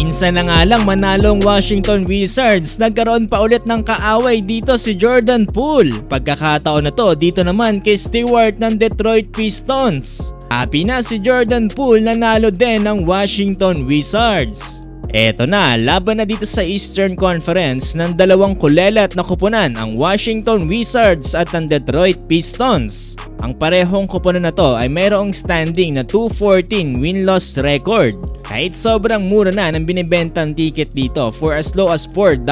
Minsan na nga lang manalong Washington Wizards, nagkaroon pa ulit ng kaaway dito si Jordan Poole. Pagkakataon na to dito naman kay Stewart ng Detroit Pistons. Happy na si Jordan Poole, nanalo din ng Washington Wizards. Eto na, laban na dito sa Eastern Conference ng dalawang kulelat na kupunan, ang Washington Wizards at ang Detroit Pistons. Ang parehong kupunan na to ay mayroong standing na 2-14 win-loss record. Kahit sobrang mura na ng binibentang ticket dito for as low as $4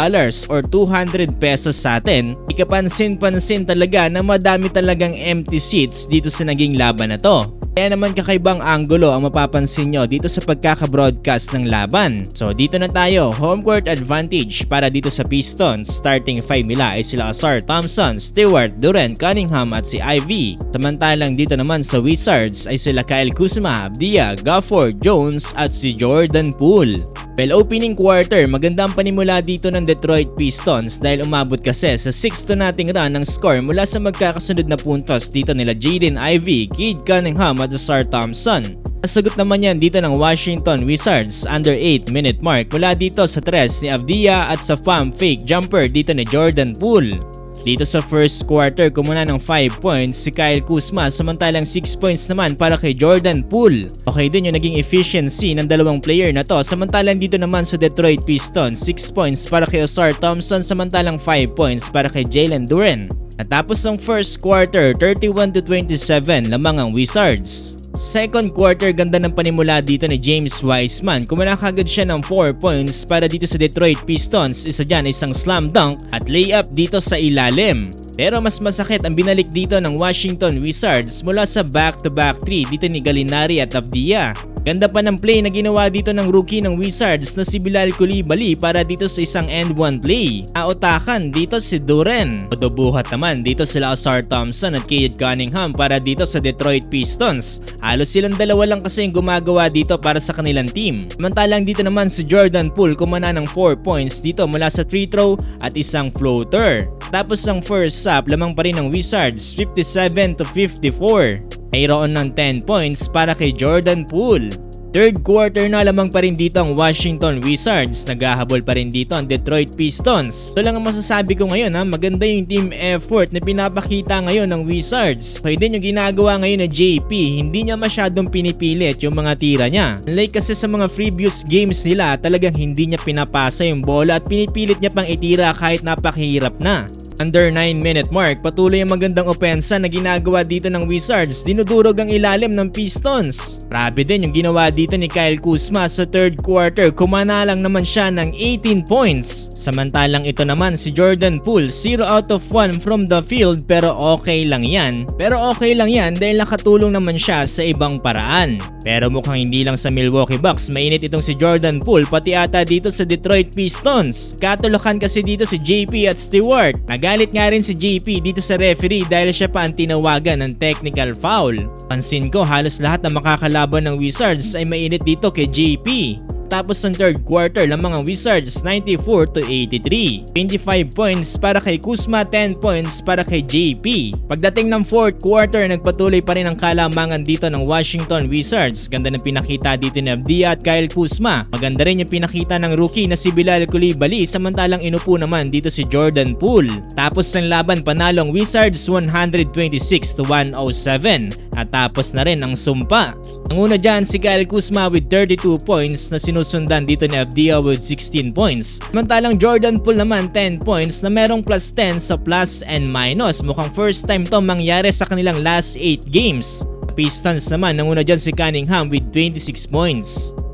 or 200 pesos sa atin, ikapansin-pansin talaga na madami talagang empty seats dito sa naging laban na to. Kaya naman kakaibang anggulo ang mapapansin nyo dito sa pagkaka-broadcast ng laban. So dito na tayo, home court advantage para dito sa Pistons. Starting 5 nila ay sila Ausar Thompson, Stewart, Duren, Cunningham at si Ivy. Samantalang dito naman sa Wizards ay sila Kyle Kuzma, Abdiya, Gafford, Jones at si Jordan Poole. Well, opening quarter, magandang panimula dito ng Detroit Pistons dahil umabot kasi sa 6-0 run ng score mula sa magkakasunod na puntos dito nila Jaden Ivey, Cade Cunningham at Ausar Thompson. Sagot naman yan dito ng Washington Wizards under 8-minute mark mula dito sa tres ni Abdiya at sa fake jumper dito ni Jordan Poole. Dito sa first quarter, kumuna ng 5 points si Kyle Kuzma, samantalang 6 points naman para kay Jordan Poole. Okay din yung naging efficiency ng dalawang player na to, samantalang dito naman sa Detroit Pistons, 6 points para kay Ausar Thompson, samantalang 5 points para kay Jalen Duren. At tapos ng first quarter, 31-27 lamang ang Wizards. Second quarter, ganda ng panimula dito ni James Wiseman. Kumuna kagad siya ng 4 points para dito sa Detroit Pistons. Isa dyan isang slam dunk at layup dito sa ilalim. Pero mas masakit ang binalik dito ng Washington Wizards mula sa back-to-back 3 dito ni Gallinari at Abdiya. Ganda pa ng play na ginawa dito ng rookie ng Wizards na si Bilal Coulibaly para dito sa isang end-one play. Autakan dito si Duren. Buhat naman dito sila Ausar Thompson at Cade Cunningham para dito sa Detroit Pistons. Halos silang dalawa lang kasi yung gumagawa dito para sa kanilang team. Samantalang dito naman si Jordan Poole kumana ng 4 points dito mula sa free throw at isang floater. Tapos ang first half, lamang pa rin ng Wizards 57-54. Mayroon ng 10 points para kay Jordan Poole. Third quarter na lamang pa rin dito ang Washington Wizards. Naghahabol pa rin dito ang Detroit Pistons. Ito lang ang masasabi ko ngayon, maganda yung team effort na pinapakita ngayon ng Wizards. Pwede yung ginagawa ngayon na JP, hindi niya masyadong pinipilit yung mga tira niya. Unlike kasi sa mga previous games nila, talagang hindi niya pinapasa yung bola at pinipilit niya pang itira kahit napakahirap na. Under 9-minute mark, patuloy ang magandang opensa na ginagawa dito ng Wizards. Dinudurog ang ilalim ng Pistons. Grabe din yung ginawa dito ni Kyle Kuzma sa third quarter. Kumana lang naman siya ng 18 points. Samantalang ito naman si Jordan Poole, 0 out of 1 from the field pero okay lang yan. Dahil nakatulong naman siya sa ibang paraan. Pero mukhang hindi lang sa Milwaukee Bucks mainit itong si Jordan Poole, pati ata dito sa Detroit Pistons. Katulakan kasi dito si JP at Stewart. Nagalit nga rin si JP dito sa referee dahil siya pa ang tinawagan ng technical foul. Pansin ko halos lahat ng makakalaban ng Wizards ay mainit dito kay JP. Tapos ng third quarter lamang ang Wizards 94-83. 25 points para kay Kuzma, 10 points para kay JP. Pagdating ng fourth quarter, nagpatuloy pa rin ang kalamangan dito ng Washington Wizards. Ganda ng pinakita dito ni Abdiya at Kyle Kuzma. Maganda rin yung pinakita ng rookie na si Bilal Coulibaly, samantalang inupo naman dito si Jordan Poole. Tapos ng laban, panalong Wizards 126-107. At tapos na rin ang sumpa. Ang una dyan si Kyle Kuzma with 32 points na sinusundan dito ni Abdiya with 16 points. Samantalang Jordan Poole naman 10 points na merong plus 10 sa plus and minus. Mukhang first time to mangyari sa kanilang last 8 games. Pistons naman, nanguna dyan si Cunningham with 26 points.